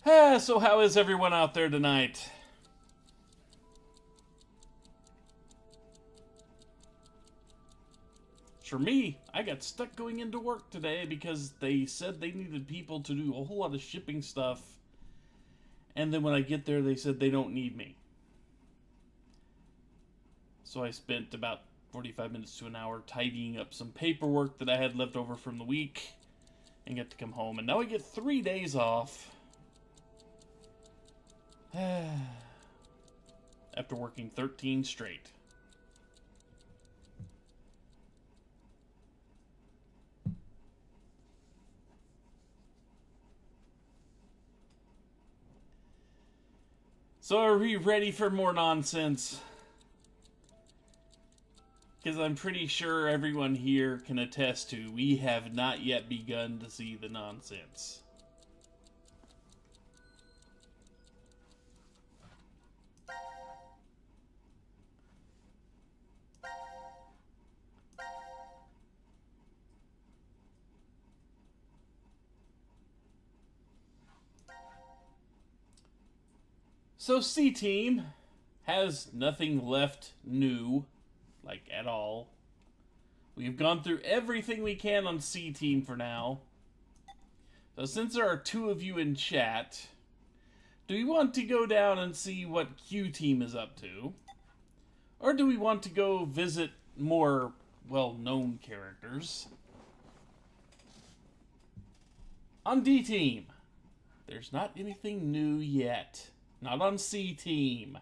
So how is everyone out there tonight? For me, I got stuck going into work today because they said they needed people to do a whole lot of shipping stuff. And then when I get there, they said they don't need me. So I spent about 45 minutes to an hour tidying up some paperwork that I had left over from the week and get to come home. And now I get 3 days off. After working 13 straight. So are we ready for more nonsense? Because I'm pretty sure everyone here can attest to we have not yet begun to see the nonsense. So C-Team has nothing left new, like at all. We've gone through everything we can on C-Team for now. So since there are 2 of you in chat, do we want to go down and see what Q-Team is up to? Or do we want to go visit more well-known characters? On D-Team, there's not anything new yet. Not on C-Team.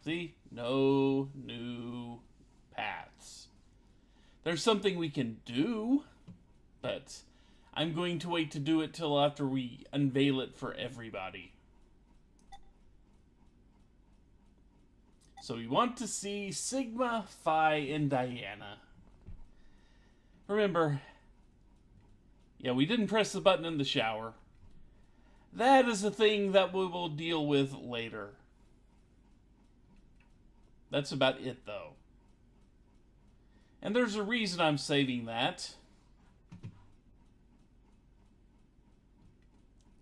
See? No new paths. There's something we can do, but I'm going to wait to do it till after we unveil it for everybody. So we want to see Sigma, Phi, and Diana. Remember, yeah, we didn't press the button in the shower. That is a thing that we will deal with later. That's about it, though. And there's a reason I'm saving that.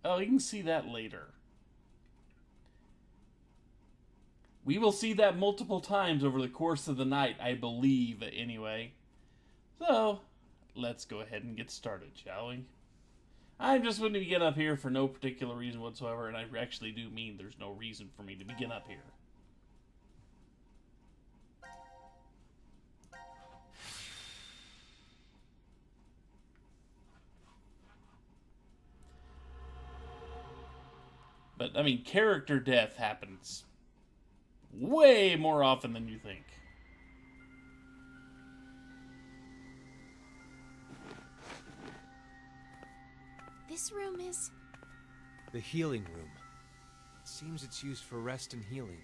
Oh, you can see that later. We will see that multiple times over the course of the night, I believe, anyway. So, let's go ahead and get started, shall we? I'm just going to begin up here for no particular reason whatsoever, and I actually do mean there's no reason for me to begin up here. But, I mean, character death happens way more often than you think. This room is... The healing room. It seems it's used for rest and healing.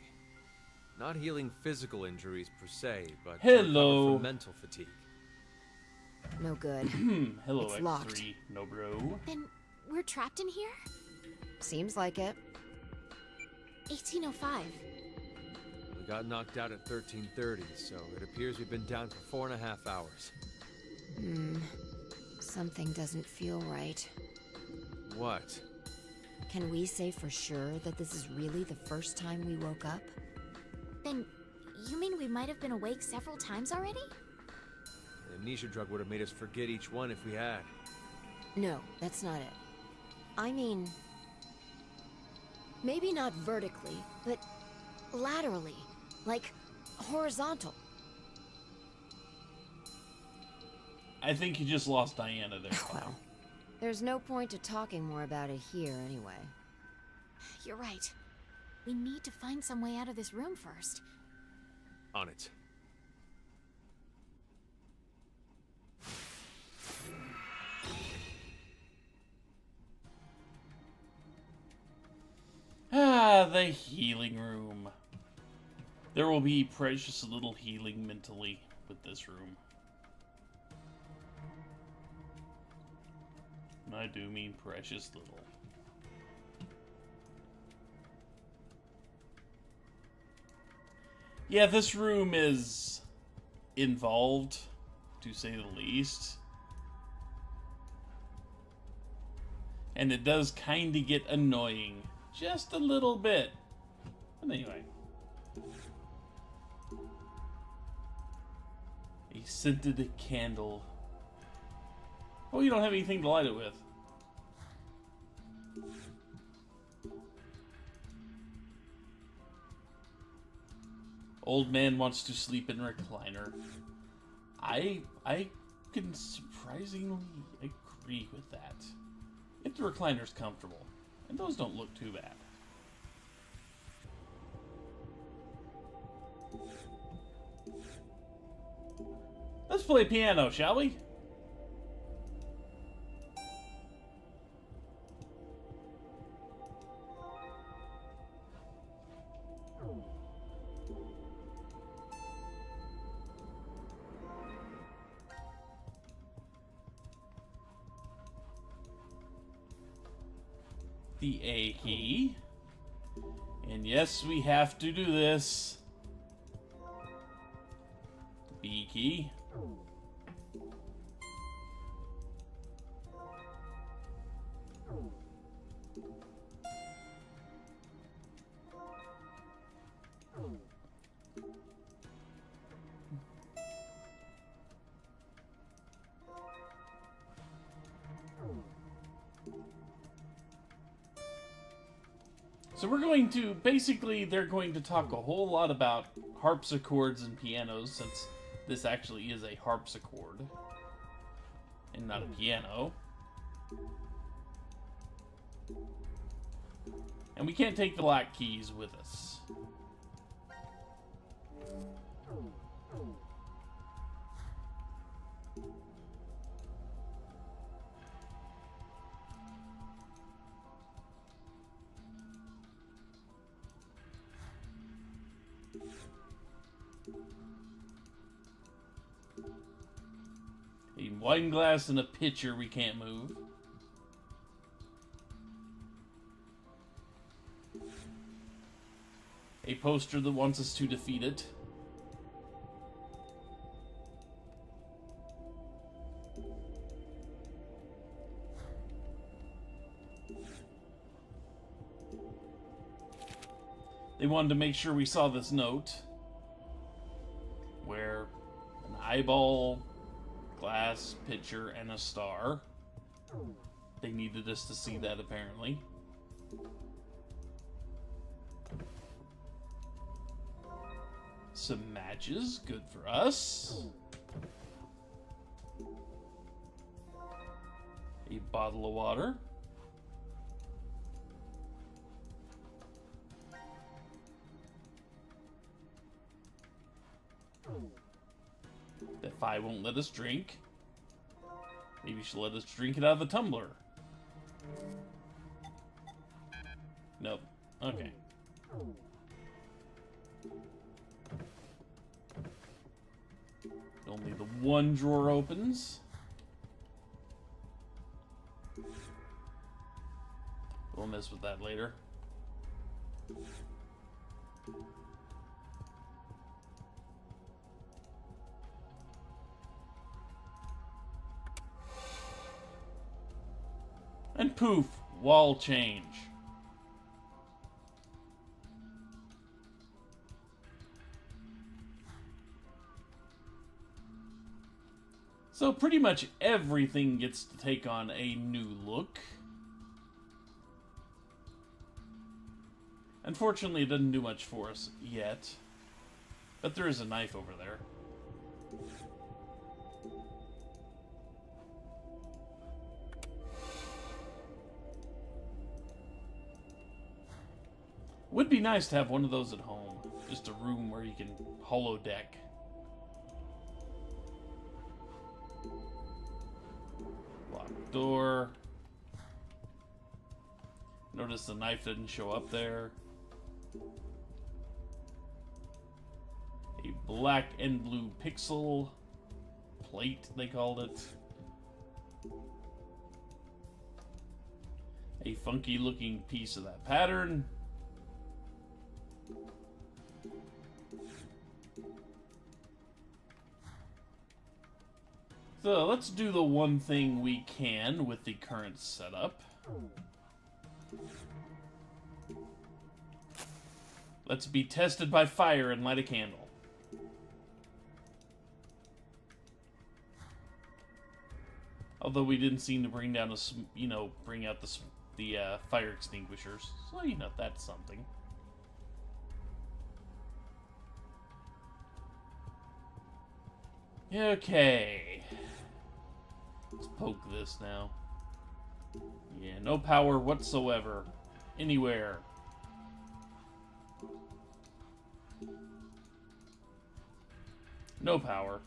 Not healing physical injuries per se, but to recover from mental fatigue. No good. Hello, It's X3. locked. No, bro. Then we're trapped in here? Seems like it. 1805. We got knocked out at 13:30, so it appears we've been down for 4.5 hours. Something doesn't feel right. What? Can we say for sure that this is really the first time we woke up? Then you mean we might have been awake several times already? An amnesia drug would have made us forget each one if we had. No, that's not it. I mean, maybe not vertically, but laterally, like horizontal. I think you just lost Diana there. Well, there's no point to talking more about it here anyway. You're right. We need to find some way out of this room first. On it. The healing room. There will be precious little healing mentally with this room. And I do mean precious little. Yeah, this room is involved, to say the least. And it does kind of get annoying. Just a little bit. But anyway. A scented candle. Oh, you don't have anything to light it with. Old man wants to sleep in recliner. I can surprisingly agree with that. If the recliner's comfortable. And those don't look too bad. Let's play piano, shall we? The A key. And yes, we have to do this. The B key. So we're going to, basically, they're going to talk a whole lot about harpsichords and pianos, since this actually is a harpsichord, and not a piano. And we can't take the black keys with us. A wine glass and a pitcher we can't move. A poster that wants us to defeat it. They wanted to make sure we saw this note where an eyeball, glass, pitcher, and a star. They needed us to see that, apparently. Some matches, good for us. A bottle of water. That Fi won't let us drink. Maybe she'll let us drink it out of the tumbler. Nope. Okay. Only the one drawer opens. We'll mess with that later. And poof, wall change. So pretty much everything gets to take on a new look. Unfortunately, it doesn't do much for us yet. But there is a knife over there. Would be nice to have one of those at home. Just a room where you can holodeck. Locked door. Notice the knife didn't show up there. A black and blue pixel plate, they called it. A funky looking piece of that pattern. So let's do the one thing we can with the current setup. Let's be tested by fire and light a candle. Although we didn't seem to bring down bring out the fire extinguishers, so that's something. Okay, let's poke this now. Yeah, no power whatsoever, anywhere. No power.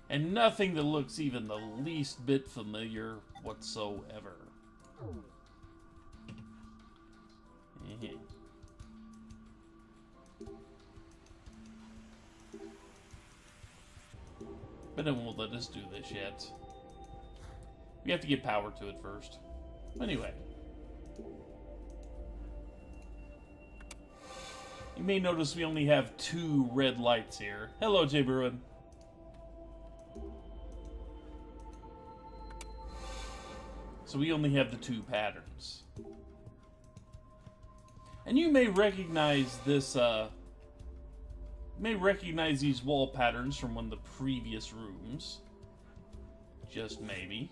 And nothing that looks even the least bit familiar whatsoever. But it won't let us do this yet. We have to get power to it first. Anyway. You may notice we only have 2 red lights here. Hello, Jay Bruin. So we only have the 2 patterns. And you may recognize this, these wall patterns from one of the previous rooms. Just maybe.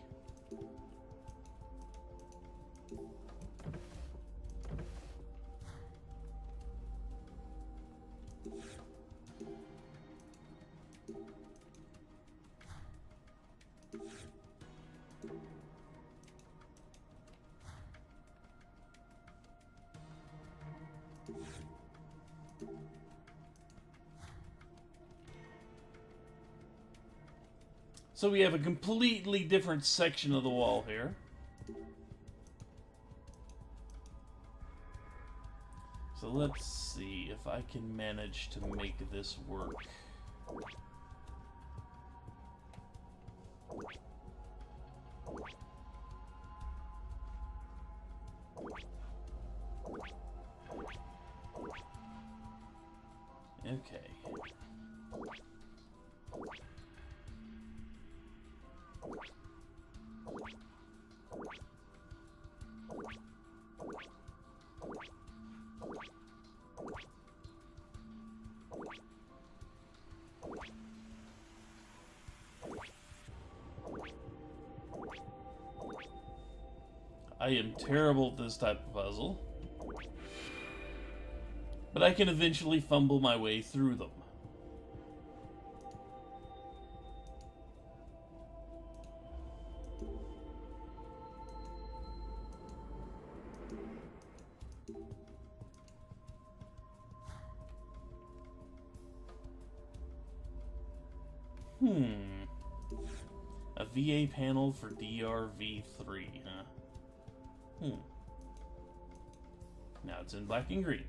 So we have a completely different section of the wall here. So let's see if I can manage to make this work. Okay. I am terrible at this type of puzzle, but I can eventually fumble my way through them. A VA panel for DRV3, huh? Now it's in black and green.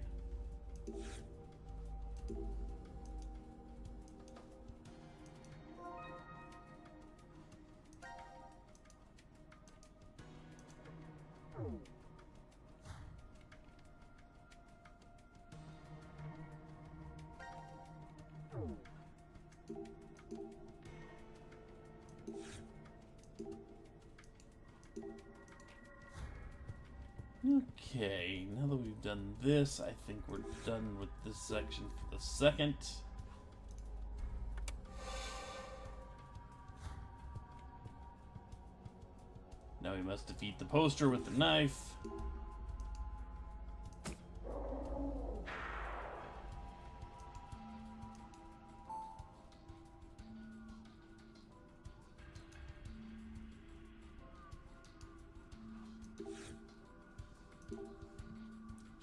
Okay, now that we've done this, I think we're done with this section for the second. Now we must defeat the poster with the knife.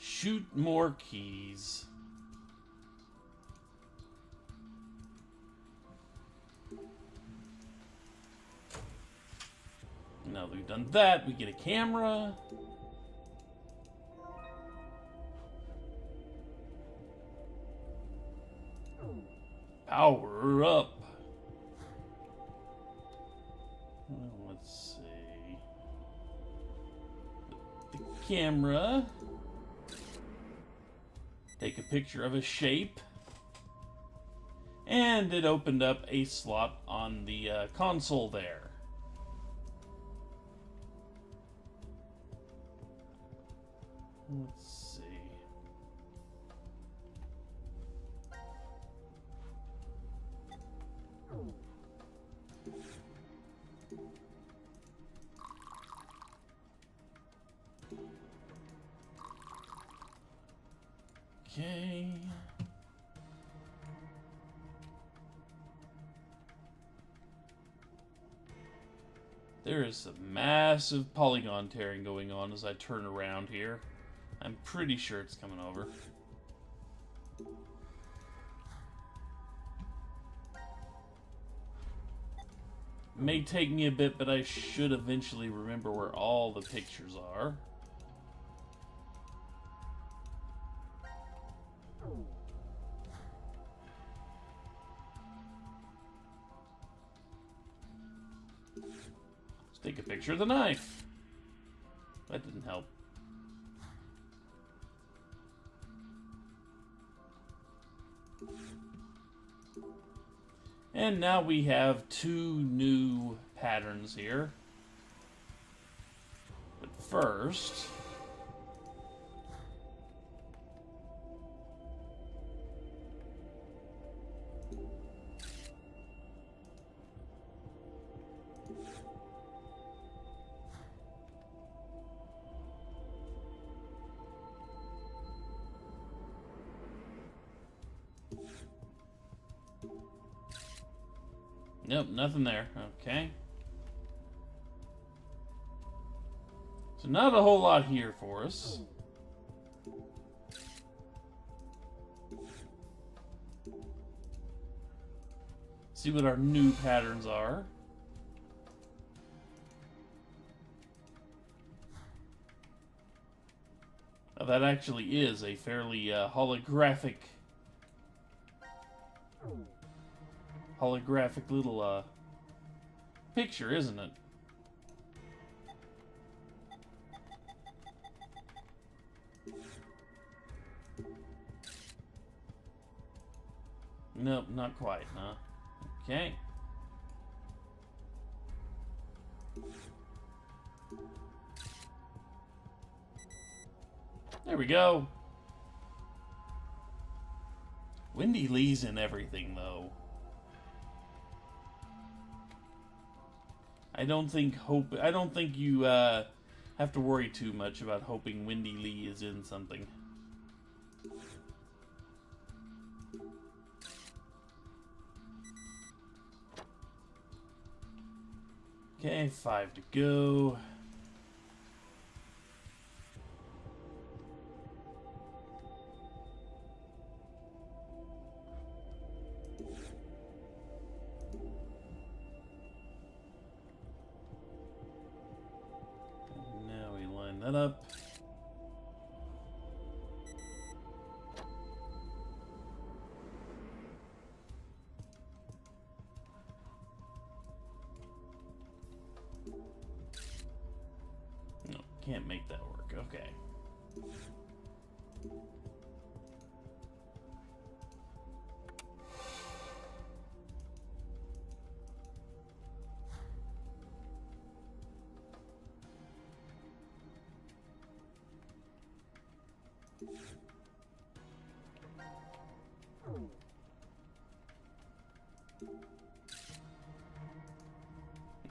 Shoot more keys. Now that we've done that, we get a camera. Power up. Well, let's see. The camera. Take a picture of a shape. And it opened up a slot on the console there. Let's see. Okay. There is some massive polygon tearing going on as I turn around here. I'm pretty sure it's coming over. May take me a bit, but I should eventually remember where all the pictures are. Let's take a picture of the knife. That didn't help. And now we have 2 new patterns here. But first... Nope, nothing there. Okay. So not a whole lot here for us. See what our new patterns are. Oh, that actually is a fairly holographic little picture, isn't it? Nope, not quite, huh? Okay. There we go. Wendy Lee's in everything, though. I don't think you have to worry too much about hoping Wendy Lee is in something. Okay, 5 to go. That up. No, can't make that work. Okay.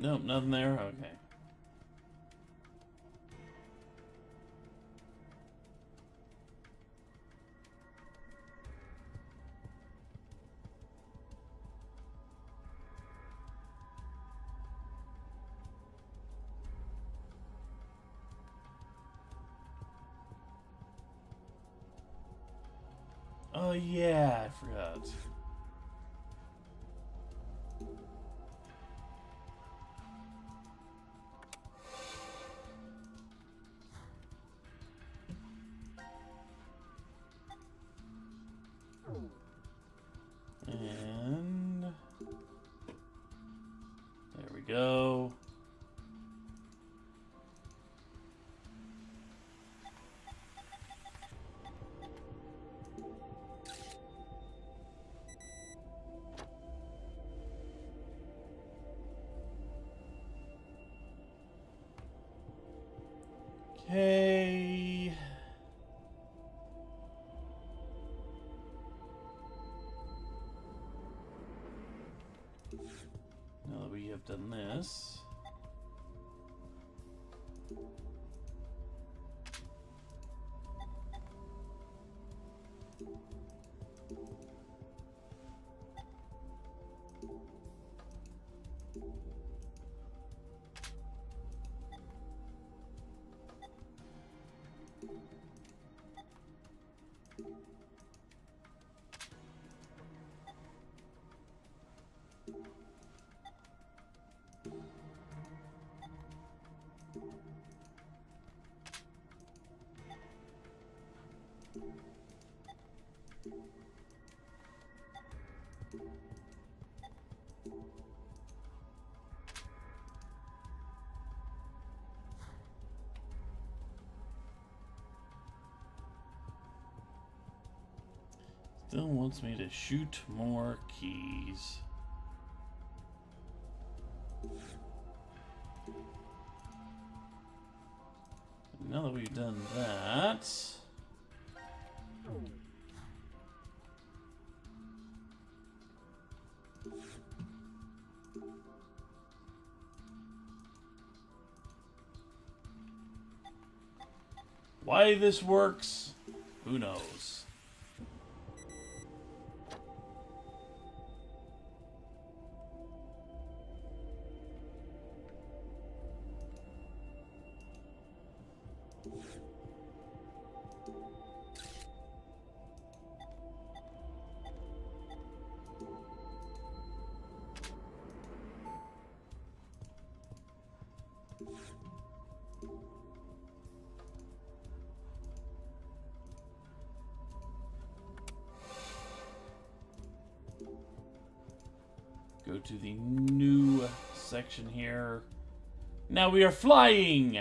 Nope, nothing there. Okay. Oh yeah, I forgot. And there we go. this. Still wants me to shoot more keys. Now that we've done that, why this works, who knows? Go to the new section here. Now we are flying!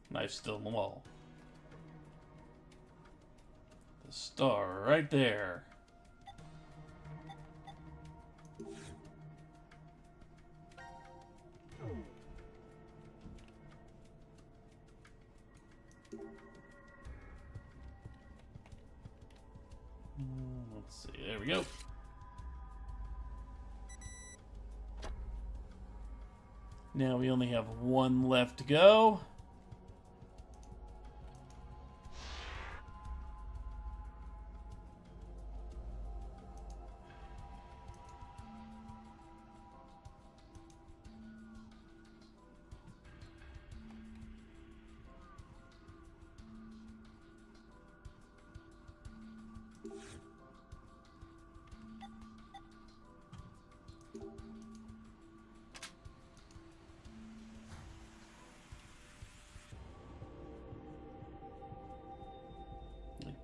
Knife still in the wall. The star right there. Let's see, there we go. Now we only have one left to go.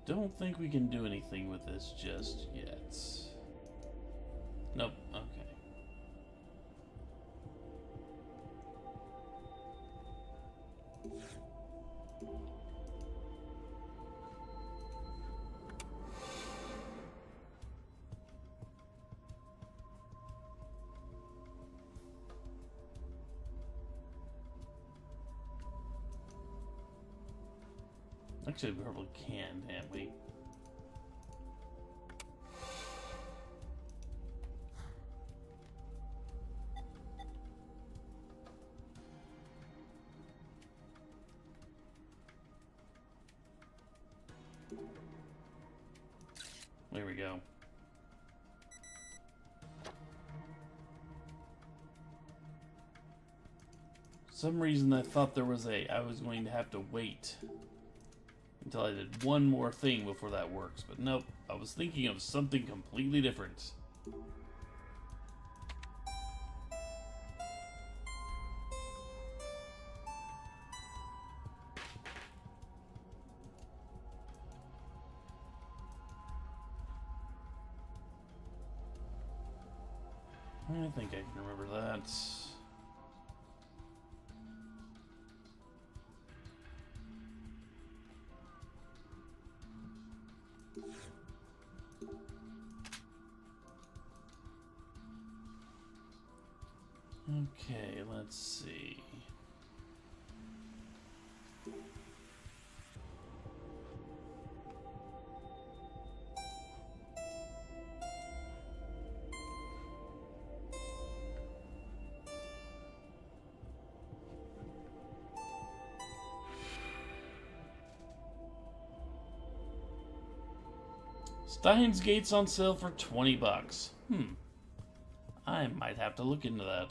Don't think we can do anything with this just yet. Nope, okay. Actually, we probably can, can't we? There we go. For some reason I thought I was going to have to wait until I did one more thing before that works, but nope, I was thinking of something completely different. I think I can remember that. Okay, let's see. Steins Gate's on sale for $20. I might have to look into that.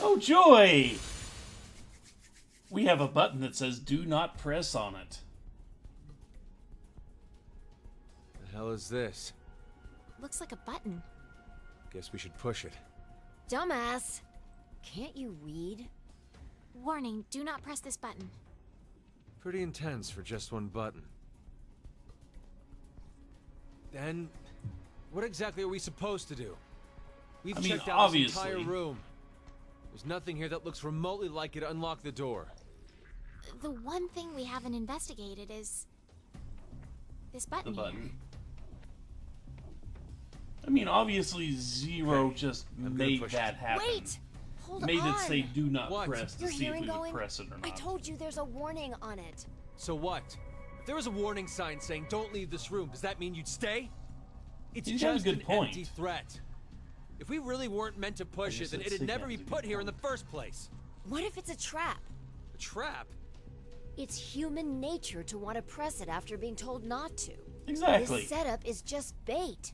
Oh joy! We have a button that says do not press on it. The hell is this? Looks like a button. Guess we should push it. Dumbass! Can't you read? Warning, do not press this button. Pretty intense for just one button. Then, what exactly are we supposed to do? We've I mean, checked out obviously. this entire room. There's nothing here that looks remotely like it to unlock the door. The one thing we haven't investigated is this The button. button. I mean, obviously Zero Okay, just I'm gonna made push that it. happen. Wait! Hold Made on! it say do not What? press to Your see if hearing we would going? press it or not. I told you there's a warning on it. So what? If there was a warning sign saying don't leave this room, does that mean you'd stay? It's He's got a just good an point. empty threat. If we really weren't meant to push I it, then guess it'd never be it's a put good here in the point. first place. What if it's a trap? A trap? It's human nature to want to press it after being told not to. Exactly. This setup is just bait.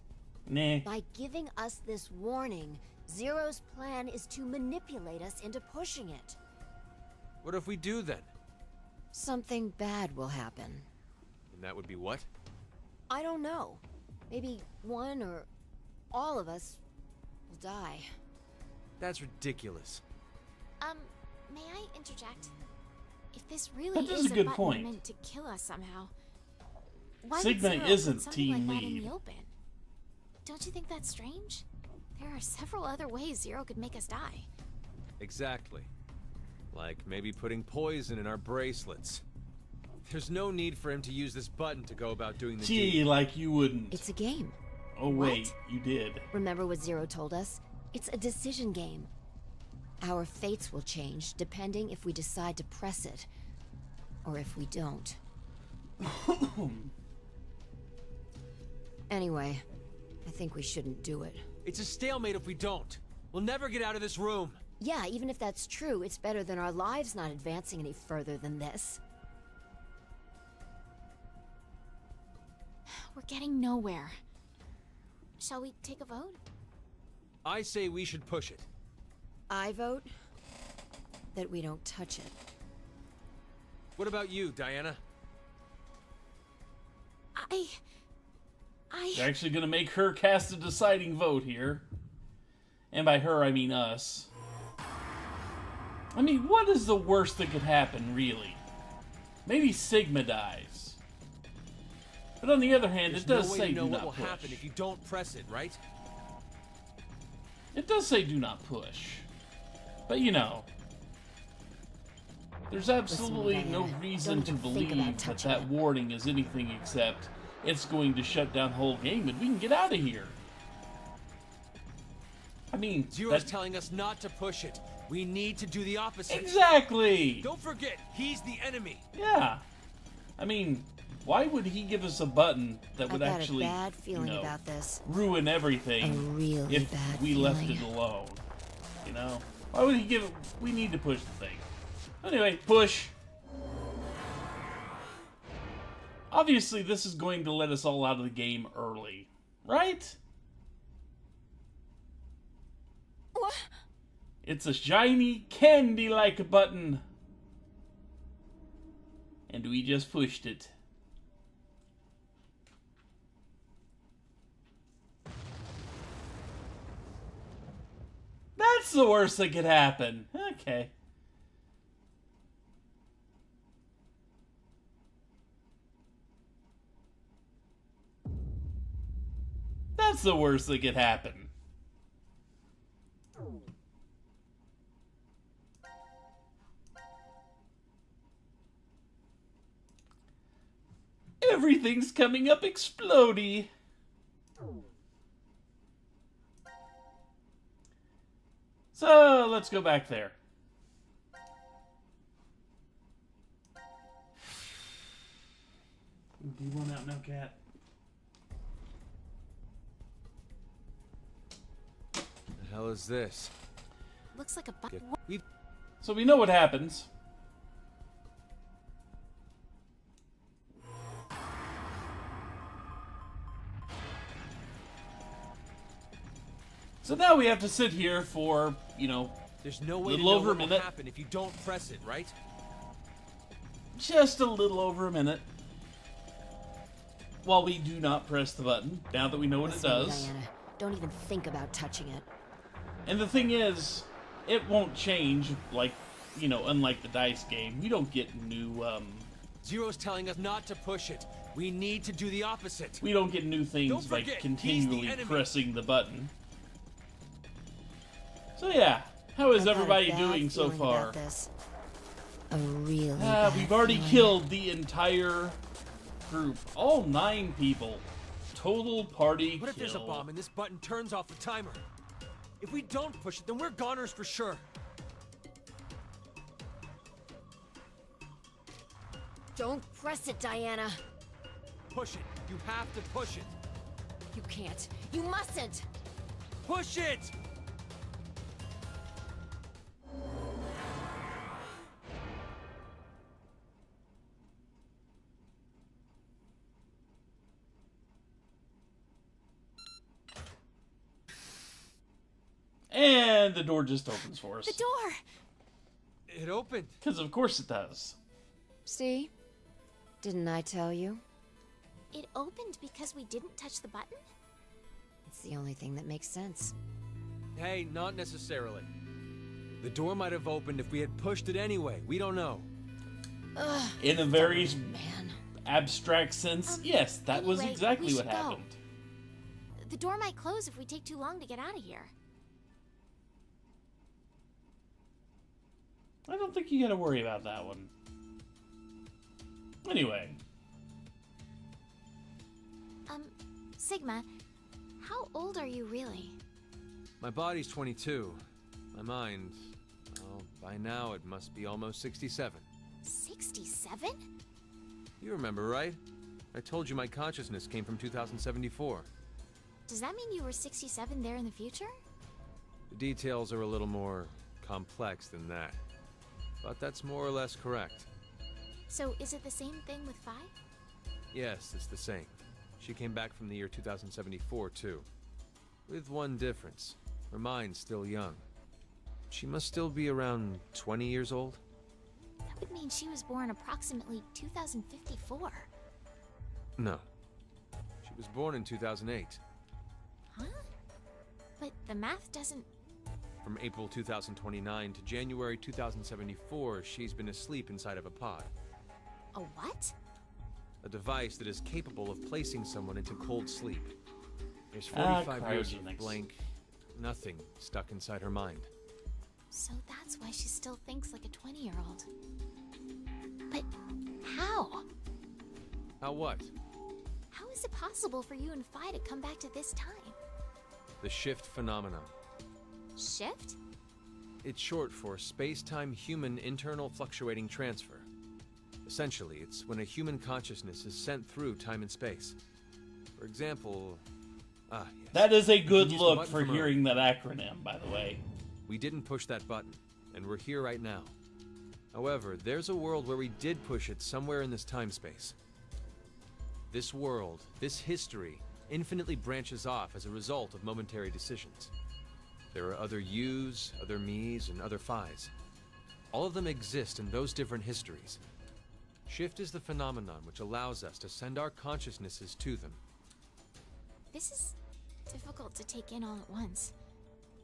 Nah. By giving us this warning, Zero's plan is to manipulate us into pushing it. What if we do then? Something bad will happen. And that would be what? I don't know. Maybe one or all of us will die. That's ridiculous. May I interject? If this really That is is a good button point. meant to kill us somehow, why Sigma would Zero isn't put something team like that in lead. the open? Don't you think that's strange? There are several other ways Zero could make us die. Exactly. Like maybe putting poison in our bracelets. There's no need for him to use this button to go about doing the Gee, deed. like you wouldn't. It's a game. Oh wait, you did. Remember what Zero told us? It's a decision game. Our fates will change depending if we decide to press it, or if we don't. Anyway, I think we shouldn't do it. It's a stalemate if we don't. We'll never get out of this room. Yeah, even if that's true, it's better than our lives not advancing any further than this. We're getting nowhere. Shall we take a vote? I say we should push it. I vote that we don't touch it. What about you, Diana? They're actually gonna make her cast a deciding vote here. And by her, I mean us. I mean, what is the worst that could happen, really? Maybe Sigma dies. But on the other hand, There's it does no way say to know do what not will push. happen if you don't press it, right? It does say do not push. But you know, there's absolutely Listen, no Diana, reason don't to even think believe about that touching that it. warning is anything except it's going to shut down the whole game and we can get out of here. I mean, Zero's telling us not to push it. We need to do the opposite. exactly. Don't forget, he's the enemy. Yeah. I mean, why would he give us a button that I've would got actually, a bad feeling you know, about this. ruin everything A really if bad we left feeling. it alone? You know? Why would he give it? We need to push the thing. Anyway, push. Obviously, this is going to let us all out of the game early, right? What? It's a shiny, candy-like button. And we just pushed it. That's the worst that could happen. Okay. That's the worst that could happen. Everything's coming up explodey. So, let's go back there. You want out now, cat? The hell is this? Looks like a button. We've So we know what happens. So now we have to sit here for, you know, There's no way to little know over a what will minute. happen if you don't press it, right? just a little over a minute while we do not press the button, now that we know what it Listen to me, does. Diana. Don't even think about touching it. And the thing is, it won't change, like, you know, unlike the dice game. You don't get new, Zero's telling us not to push it. We need to do the opposite. we don't get new things Don't by forget, continually he's the enemy. pressing the button. So yeah, how is I've got a everybody bad doing so feeling far? about this. A really We've bad already feeling. killed the entire group. All 9 people. Total party What if there's a kill. bomb and this button turns off the timer? If we don't push it, then we're goners for sure. Don't press it, Diana. Push it. You have to push it. You can't. You mustn't. Push it! And the door just opens for us. The door! It opened. Because of course it does. See? Didn't I tell you? It opened because we didn't touch the button? It's the only thing that makes sense. Hey, not necessarily. The door might have opened if we had pushed it anyway. We don't know. Ugh, In a very man. abstract sense, yes, that was anyway, exactly we what should go. happened. The door might close if we take too long to get out of here. I don't think you gotta worry about that one. Anyway, Sigma, how old are you really? My body's 22. My mind, well, by now it must be almost 67. 67? You remember, right? I told you my consciousness came from 2074. Does that mean you were 67 there in the future? The details are a little more complex than that. But that's more or less correct. So is it the same thing with 5? Yes, it's the same. She came back from the year 2074, too. With one difference. Her mind's still young. She must still be around 20 years old? That would mean she was born approximately 2054. No. She was born in 2008. Huh? But the math doesn't... From April 2029 to January 2074, she's been asleep inside of a pod. A what? A device that is capable of placing someone into cold sleep. There's 45 years of cryogenics. blank, nothing stuck inside her mind. So that's why she still thinks like a 20-year-old. But how? How what? How is it possible for you and Phi to come back to this time? The shift phenomenon. Shift? It's short for space-time human internal fluctuating transfer. Essentially, it's when a human consciousness is sent through time and space. For example, yes. That is a You good can use the look button for from Earth. hearing that acronym, by the way. We didn't push that button, and we're here right now. However, there's a world where we did push it somewhere in this time-space. This world, this history, infinitely branches off as a result of momentary decisions. There are other yous, other me's, and other phi's. All of them exist in those different histories. Shift is the phenomenon which allows us to send our consciousnesses to them. This is difficult to take in all at once.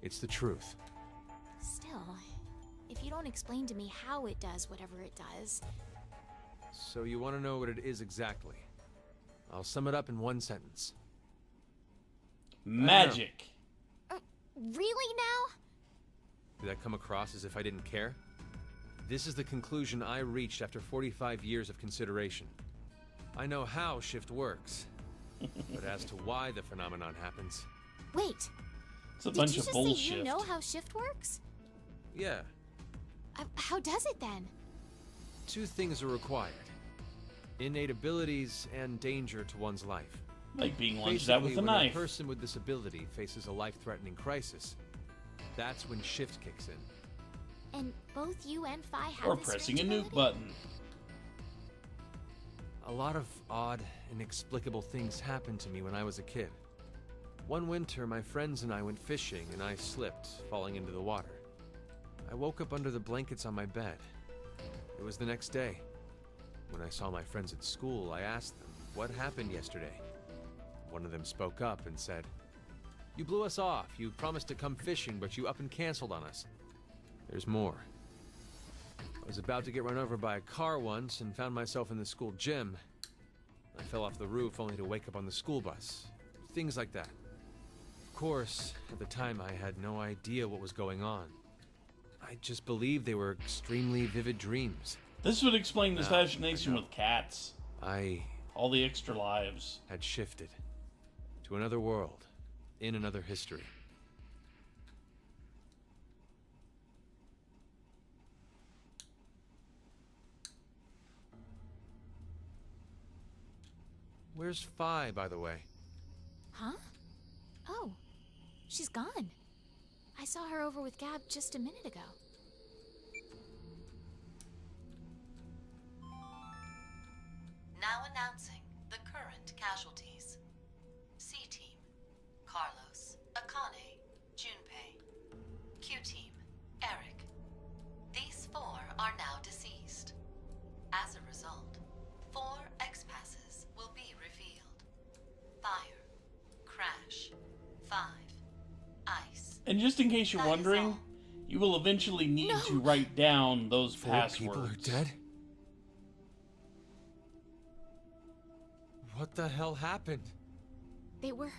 It's the truth. Still, if you don't explain to me how it does whatever it does... So you want to know what it is exactly? I'll sum it up in one sentence. Magic. Really now? Did that come across as if I didn't care? This is the conclusion I reached after 45 years of consideration. I know how shift works, but as to why the phenomenon happens, Wait, It's a did bunch you of just bullshit. say you know how shift works? yeah, How does it then? 2 things are required. Innate abilities and danger to one's life. Like being lunged at with a when knife. a person with this ability faces a life-threatening crisis, that's when shift kicks in. And both you and Phi have Or this pressing a strange nuke ability? button. A lot of odd, inexplicable things happened to me when I was a kid. One winter, my friends and I went fishing, and I slipped, falling into the water. I woke up under the blankets on my bed. It was the next day. When I saw my friends at school, I asked them what happened yesterday. One of them spoke up and said, "You blew us off. You promised to come fishing, but you up and canceled on us." There's more. I was about to get run over by a car once and found myself in the school gym. I fell off the roof only to wake up on the school bus. Things like that. Of course, at the time I had no idea what was going on. I just believed they were extremely vivid dreams. This would explain his Now, I fascination know. with cats. I All the extra lives. had shifted to another world, in another history. Where's Phi, by the way? Huh? Oh, she's gone. I saw her over with Gab just a minute ago. Now announcing the current casualties. C-Team, Carlos, Akane, Junpei. Q-Team, Eric. These 4 are now deceased. As a result, 4 X-Passes will be revealed. Fire, Crash, 5, Ice. And just in case you're That is wondering, all. you will eventually need No. to write down those 4 passwords. people are dead? What the hell happened? They were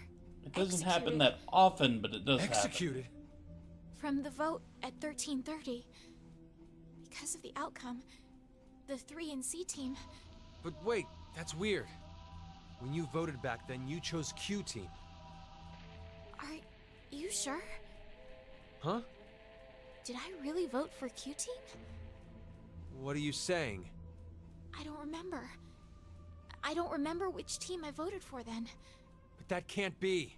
It doesn't happen executed that often, but it does Executed? from the vote at 13:30. Because of the outcome, the 3 in C team. But wait, that's weird. When you voted back then, you chose Q Team. Are you sure? Huh? Did I really vote for Q team? What are you saying? I don't remember. I don't remember which team I voted for then. But that can't be.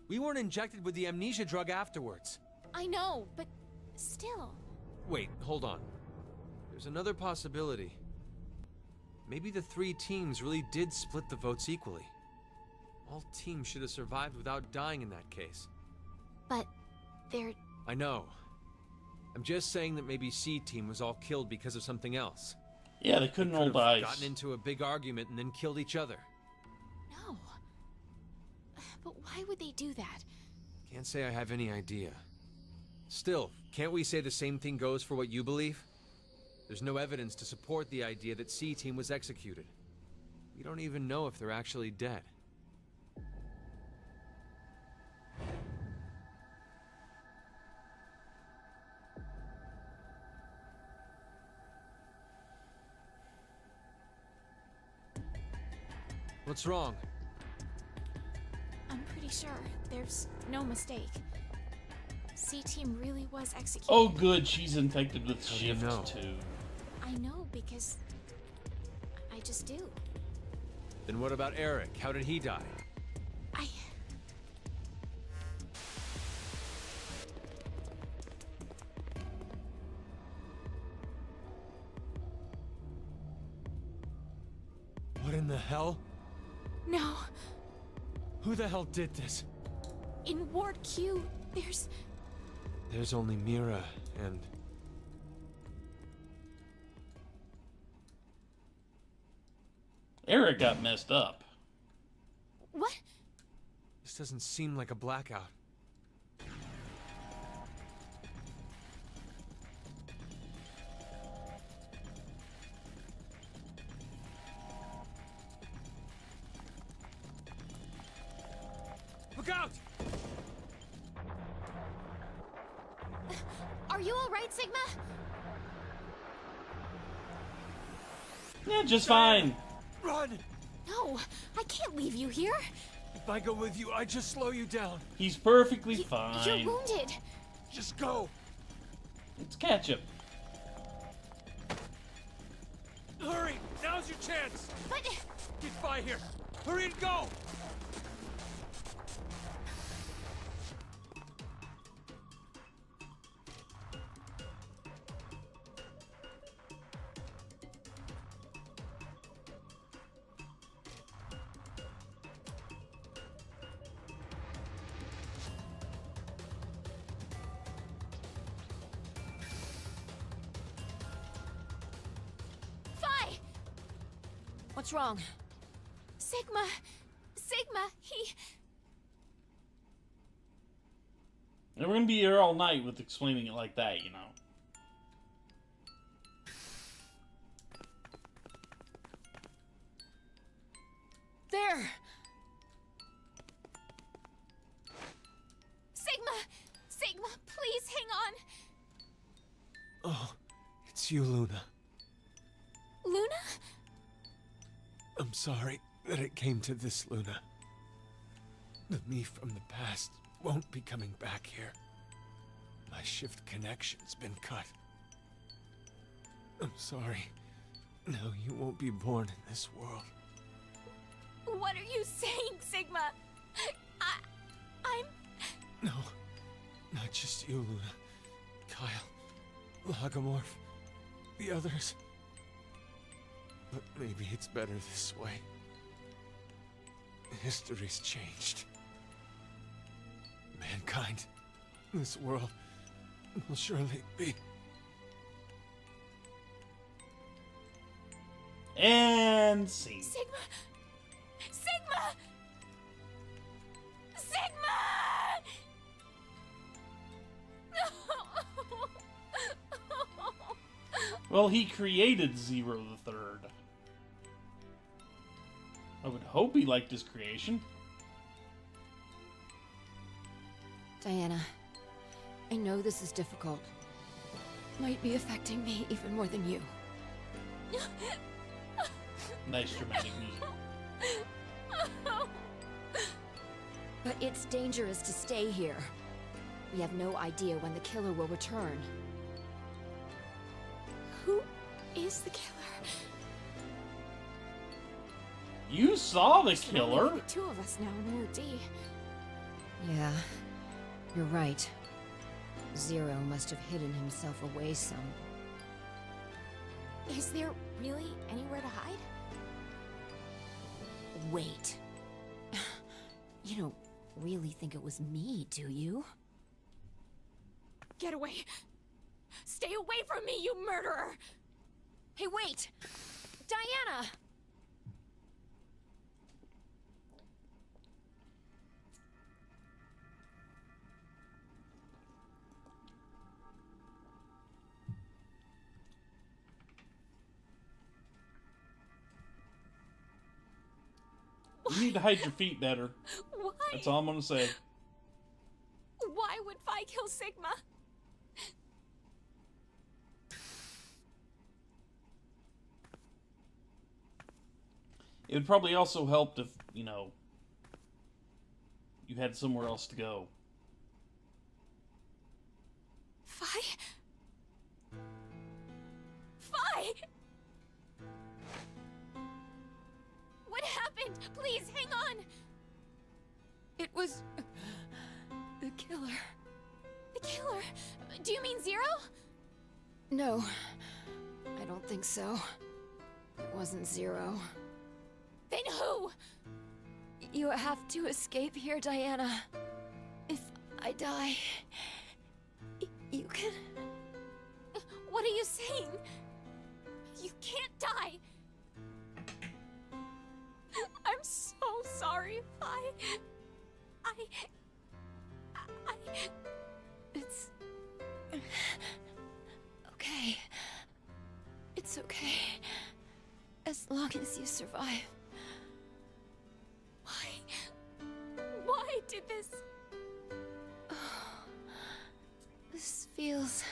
We weren't injected with the amnesia drug afterwards. I know, but still. Wait, hold on. There's another possibility. Maybe the 3 teams really did split the votes equally. All teams should have survived without dying in that case. But they're. I know. I'm just saying that maybe C Team was all killed because of something else. Yeah, they couldn't roll Could have dice. gotten into a big argument and then killed each other. No. But why would they do that? Can't say I have any idea. Still, can't we say the same thing goes for what you believe? There's no evidence to support the idea that C Team was executed. We don't even know if they're actually dead. What's wrong? I'm pretty sure there's no mistake. C team really was executed. Oh, good, she's infected with How do you Shift know? too. I know because I just do. Then what about Eric? How did he die? I. What in the hell? No. Who the hell did this? In Ward Q, there's. There's only Mira and... Eric got messed up. What? This doesn't seem like a blackout. Look out! Are you alright, Sigma? Yeah, just fine. Run! No, I can't leave you here. If I go with you, I just slow you down. He's perfectly You're fine. wounded. Just go! It's ketchup. Hurry! Now's your chance! But Get by here! Hurry and go! What's wrong? Sigma! Sigma, he... And we're gonna be here all night with explaining it like that, you know. There! Sigma! Sigma, please hang on! Oh, it's you, Luna. Luna? I'm sorry that it came to this, Luna. The me from the past won't be coming back here. My shift connection's been cut. I'm sorry. Now you won't be born in this world. What are you saying, Sigma? I'm... No, not just you, Luna. Kyle, Lagomorph, the others. But maybe it's better this way. History's changed. Mankind, this world, will surely be... And scene. Sigma! Sigma! Sigma! Well, he created Zero the Third. I would hope he liked his creation. Diana, I know this is difficult. Might be affecting me even more than you. Nice dramatic music. But it's dangerous to stay here. We have no idea when the killer will return. Who is the killer? You saw the There's only killer. the two of us now in OD. Yeah, you're right. Zero must have hidden himself away some. Is there really anywhere to hide? Wait. You don't really think it was me, do you? Get away! Stay away from me, you murderer! Hey, wait! Diana! You need to hide your feet better. Why? That's all I'm gonna say. Why would Vi kill Sigma? It would probably also help if, you know, you had somewhere else to go. Vi? Vi! What happened? Please, hang on! It was... the killer. The killer? Do you mean Zero? No, I don't think so. It wasn't Zero. Then who? You have to escape here, Diana. If I die, you can... What are you saying? You can't die! I'm so sorry, Vi. It's... okay. It's okay. As long as you survive. Why did this? This feels...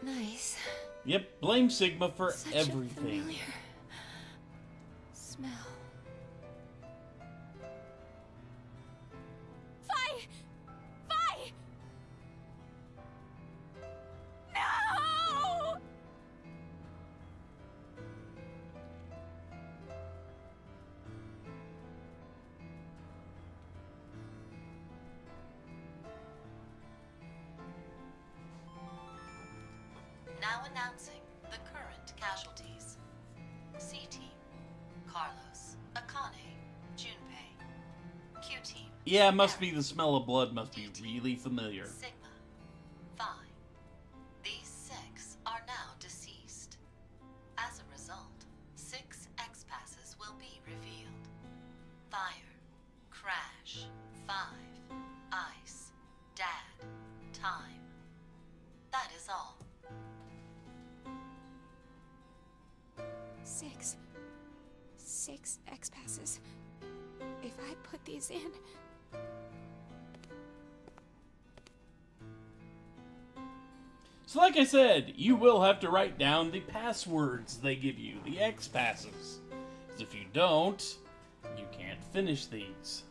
nice. Yep, blame Sigma for Such everything. a familiar... smell. Vi! Vi! No! Now announcing the current casualties. C-Team, Carlos, Akane, Junpei. Q-Team, Yeah, it must be the smell of blood must be really familiar. Sigma, Vi. These 6 are now deceased. As a result, 6 expats 6 X passes. If I put these in... So like I said, you will have to write down the passwords they give you, the X passes. Because if you don't, you can't finish these.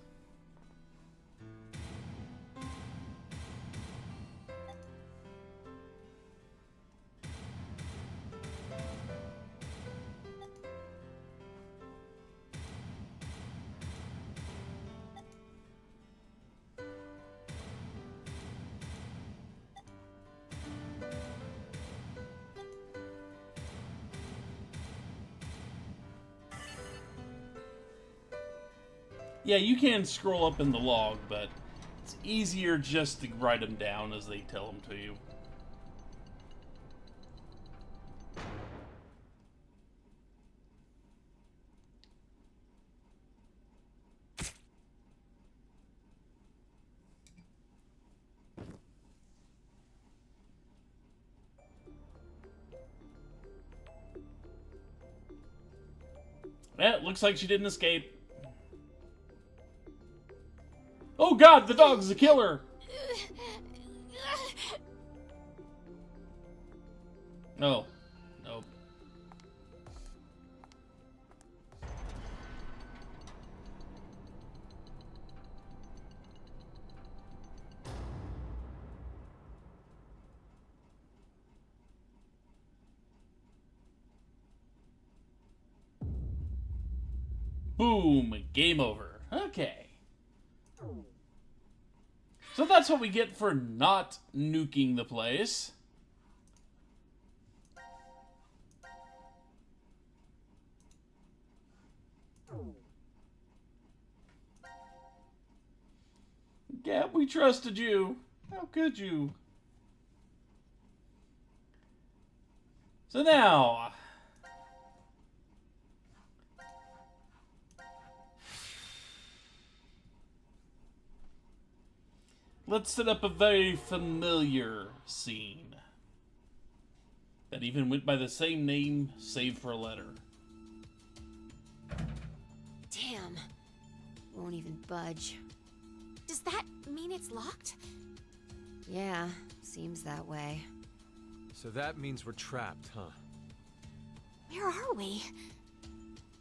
Yeah, you can scroll up in the log, but it's easier just to write them down as they tell them to you. Yeah, it looks like she didn't escape. Oh god, the dog's a killer! No. Nope. Boom! Game over. Okay. So that's what we get for not nuking the place. Gab, we trusted you. How could you? So now... let's set up a very familiar scene that even went by the same name, save for a letter. Damn. Won't even budge. Does that mean it's locked? Yeah, seems that way. So that means we're trapped, huh? Where are we?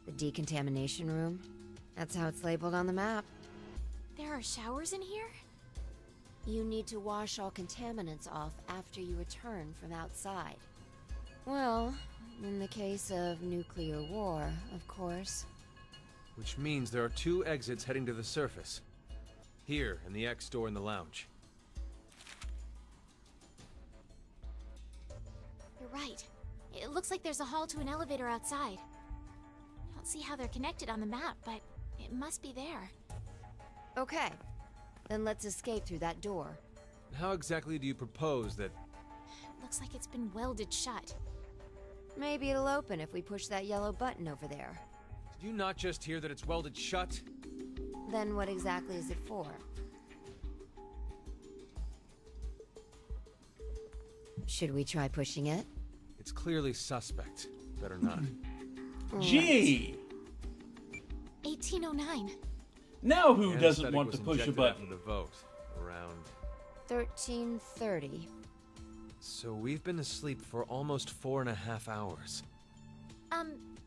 The decontamination room? That's how it's labeled on the map. There are showers in here? You need to wash all contaminants off after you return from outside. Well, in the case of nuclear war, of course. Which means there are 2 exits heading to the surface. Here, and the X door in the lounge. You're right. It looks like there's a hall to an elevator outside. I don't see how they're connected on the map, but it must be there. Okay, then let's escape through that door. How exactly do you propose that... Looks like it's been welded shut. Maybe it'll open if we push that yellow button over there. Did you not just hear that it's welded shut? Then what exactly is it for? Should we try pushing it? It's clearly suspect. Better not. Gee! 1809. Now who doesn't Anesthetic want was to push a injected button? after the vote. Around... 1330. So we've been asleep for almost 4.5 hours.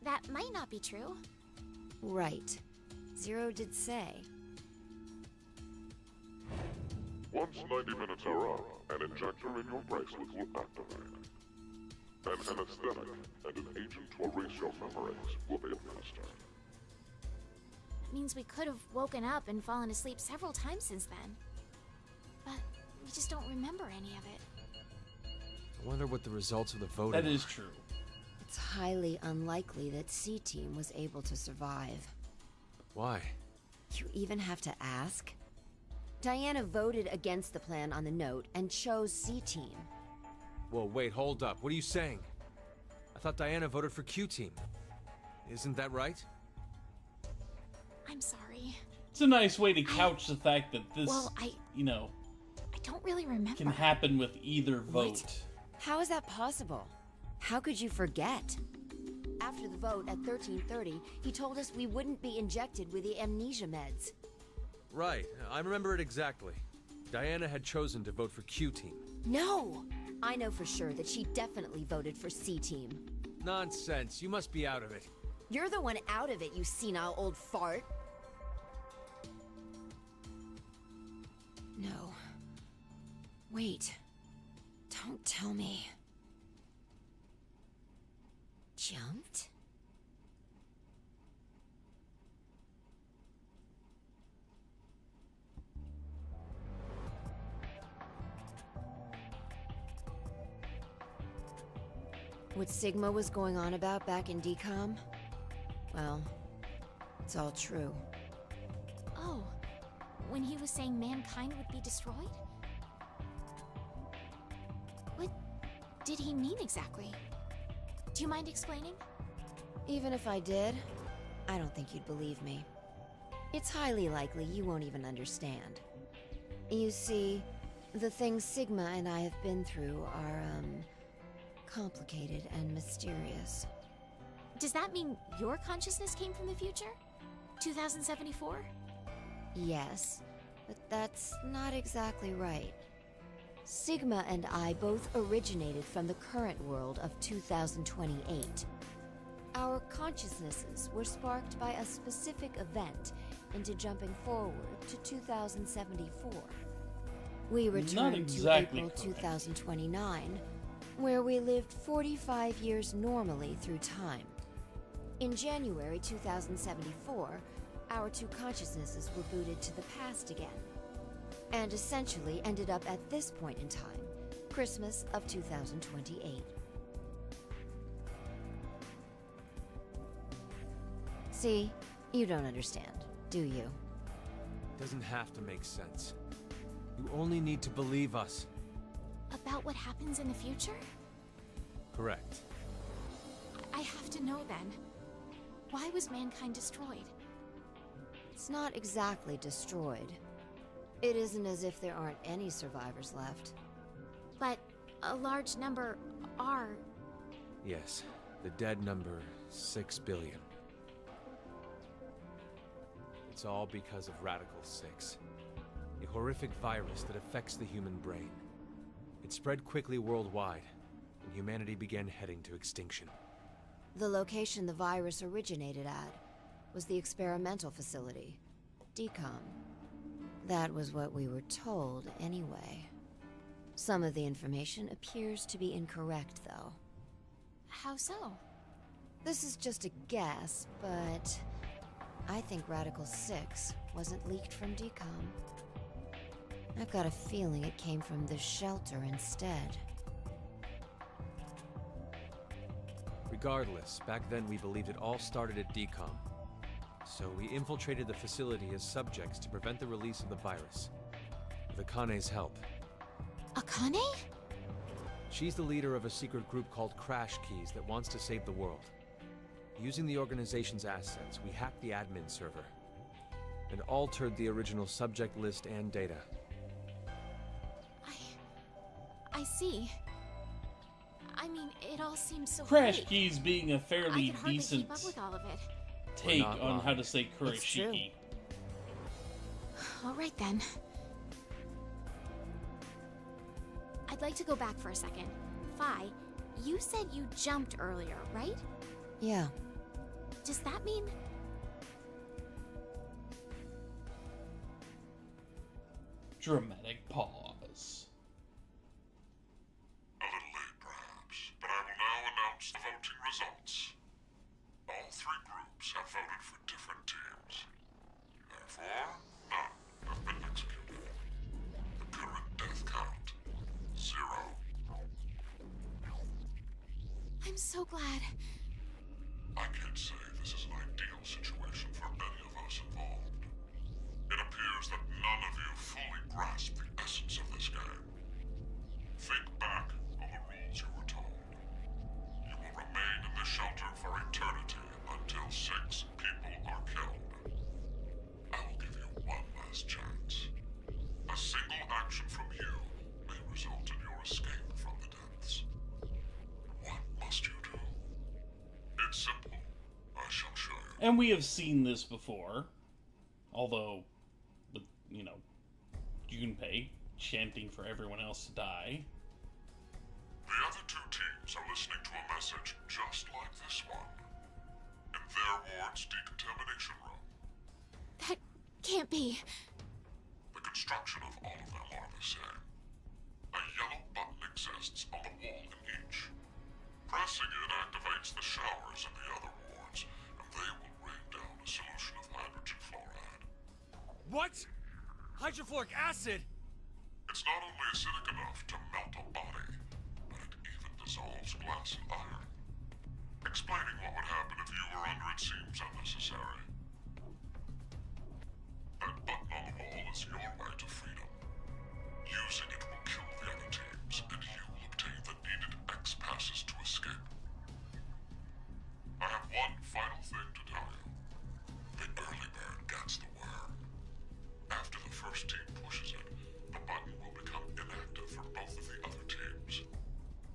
That might not be true. Right. Zero did say. Once 90 minutes are up, an injector in your bracelet will activate. An anesthetic and an agent to erase your memories will be administered. That means we could have woken up and fallen asleep several times since then. But we just don't remember any of it. I wonder what the results of the voting That is are. true. It's highly unlikely that C-Team was able to survive. Why? You even have to ask? Diana voted against the plan on the note and chose C-Team. Whoa, wait, hold up. What are you saying? I thought Diana voted for Q-Team. Isn't that right? I'm sorry. It's a nice way to couch the fact that this, Well, I don't really remember. can happen with either vote. How is that possible? How could you forget? after the vote at 13:30, he told us we wouldn't be injected with the amnesia meds. Right, I remember it exactly. Diana had chosen to vote for Q Team. No! I know for sure that she definitely voted for C Team. Nonsense, you must be out of it. You're the one out of it, you senile old fart. No. Wait. Don't tell me. Jumped? What Sigma was going on about back in DCOM? Well, it's all true. Oh, when he was saying mankind would be destroyed? What did he mean exactly? Do you mind explaining? Even if I did, I don't think you'd believe me. It's highly likely you won't even understand. You see, the things Sigma and I have been through are, complicated and mysterious. Does that mean your consciousness came from the future? 2074? Yes, but that's not exactly right. Sigma and I both originated from the current world of 2028. Our consciousnesses were sparked by a specific event into jumping forward to 2074. We returned exactly to April correct. 2029, where we lived 45 years normally through time. In January 2074, our two consciousnesses were booted to the past again, and essentially ended up at this point in time, Christmas of 2028. See, you don't understand, do you? Doesn't have to make sense. You only need to believe us. About what happens in the future? Correct. I have to know then. Why was mankind destroyed? It's not exactly destroyed. It isn't as if there aren't any survivors left. But a large number are. Yes, the dead number 6 billion. It's all because of Radical 6, a horrific virus that affects the human brain. It spread quickly worldwide, and humanity began heading to extinction. The location the virus originated at was the experimental facility, DCOM. That was what we were told, anyway. Some of the information appears to be incorrect, though. How so? This is just a guess, but I think Radical 6 wasn't leaked from DCOM. I've got a feeling it came from this shelter instead. Regardless, back then we believed it all started at DCOM. So we infiltrated the facility as subjects to prevent the release of the virus. With Akane's help. Akane? She's the leader of a secret group called Crash Keys that wants to save the world. Using the organization's assets, we hacked the admin server and altered the original subject list and data. I see. I mean, it all seems so Crash fake. Keys being a I fairly could hardly decent keep up with all of it. take not on wrong. how to say It's true. Kurashiki. All right then. I'd like to go back for a second. Fi, you said you jumped earlier, right? Yeah, Does that mean... Dramatic pause. A little late, perhaps, but I will now announce the voting results. All three groups have voted for different teams. Therefore, none have been executed. The current death count, 0. I'm so glad. I can't say this is an ideal situation for any of us involved. It appears that none of you fully grasp the essence of this game. Think back on the rules you were told. You will remain in the shelter for eternity until 6 people are killed. I will give you one last chance. A single action from you may result in your escape from the depths. What must you do? And we have seen this before. Although, with, Junpei chanting for everyone else to die. The other two teams are listening to a message just like this one. In their ward's decontamination room. That can't be. The construction of all of them are the same. A yellow button exists on the wall in each. Pressing it activates the showers in the other wards, and they will rain down a solution of hydrogen fluoride. What? Hydrofluoric acid? It's not only acidic enough to melt a body, but it even dissolves glass and iron. Explaining what would happen if you were under it seems unnecessary. That button on the wall is your way to freedom. Using it will kill the other teams, and you will obtain the needed X passes to escape. I have one final thing to tell you. The early bird gets the worm. After the first team pushes it, the button will become inactive for both of the other teams.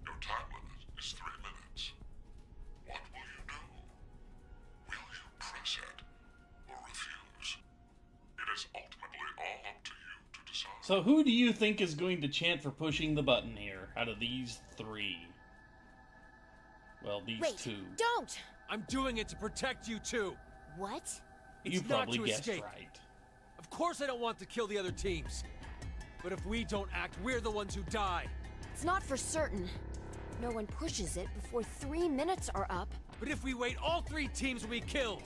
Your time limit is 3 minutes. What will you do? Will you press it or refuse? It is ultimately all up to you to decide. So who do you think is going to chant for pushing the button here, out of these three? Well, these Wait, two. don't! I'm doing it to protect you two. What? You It's not probably to guessed escape. right. Of course I don't want to kill the other teams. But if we don't act, we're the ones who die. It's not for certain. No one pushes it before 3 minutes are up. But if we wait, all 3 teams will be killed.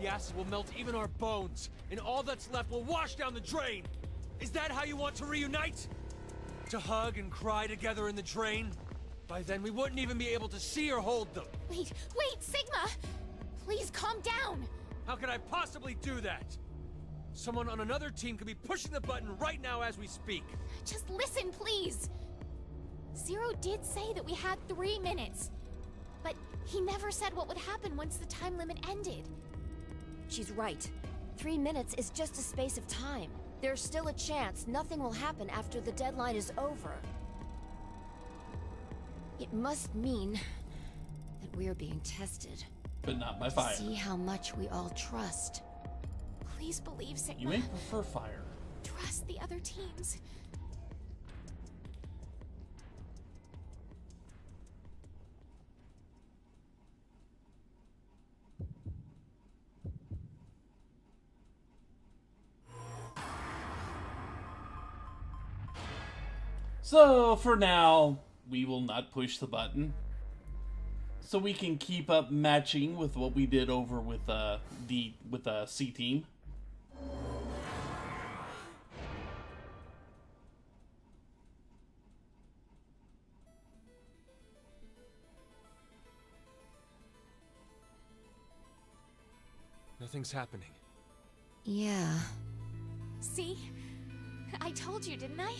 The acid will melt even our bones, and all that's left will wash down the drain. Is that how you want to reunite? To hug and cry together in the drain? By then we wouldn't even be able to see or hold them. Wait, Sigma! Please calm down! How could I possibly do that? Someone on another team could be pushing the button right now as we speak. Just listen, please! Zero did say that we had 3 minutes. But he never said what would happen once the time limit ended. She's right. 3 minutes is just a space of time. There's still a chance nothing will happen after the deadline is over. It must mean that we're being tested. But not by To fire. see how much we all trust. Please believe Sigma. You may prefer fire. Trust the other teams. So, for now, we will not push the button. So we can keep up matching with what we did over with C team. Nothing's happening. Yeah. See? I told you, didn't I?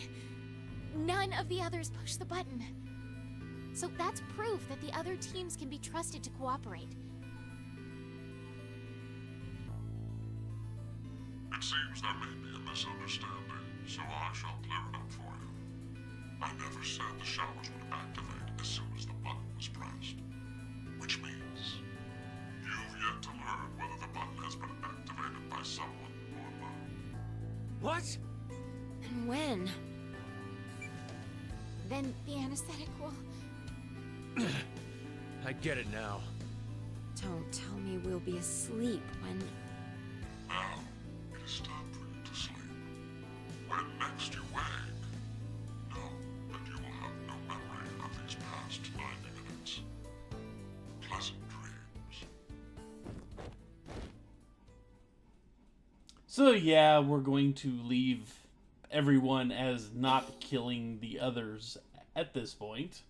None of the others pushed the button. So that's proof that the other teams can be trusted to cooperate. It seems there may be a misunderstanding, so I shall clear it up for you. I never said the showers would activate as soon as the button was pressed. Which means you've yet to learn whether the button has been activated by someone or not. What? And when? Then the anesthetic will... I get it now. Don't tell me we'll be asleep when... Now, it is time for you to sleep. When next you wake, know that you will have no memory of these past 90 minutes. Pleasant dreams. So yeah, we're going to leave everyone as not killing the others at this point.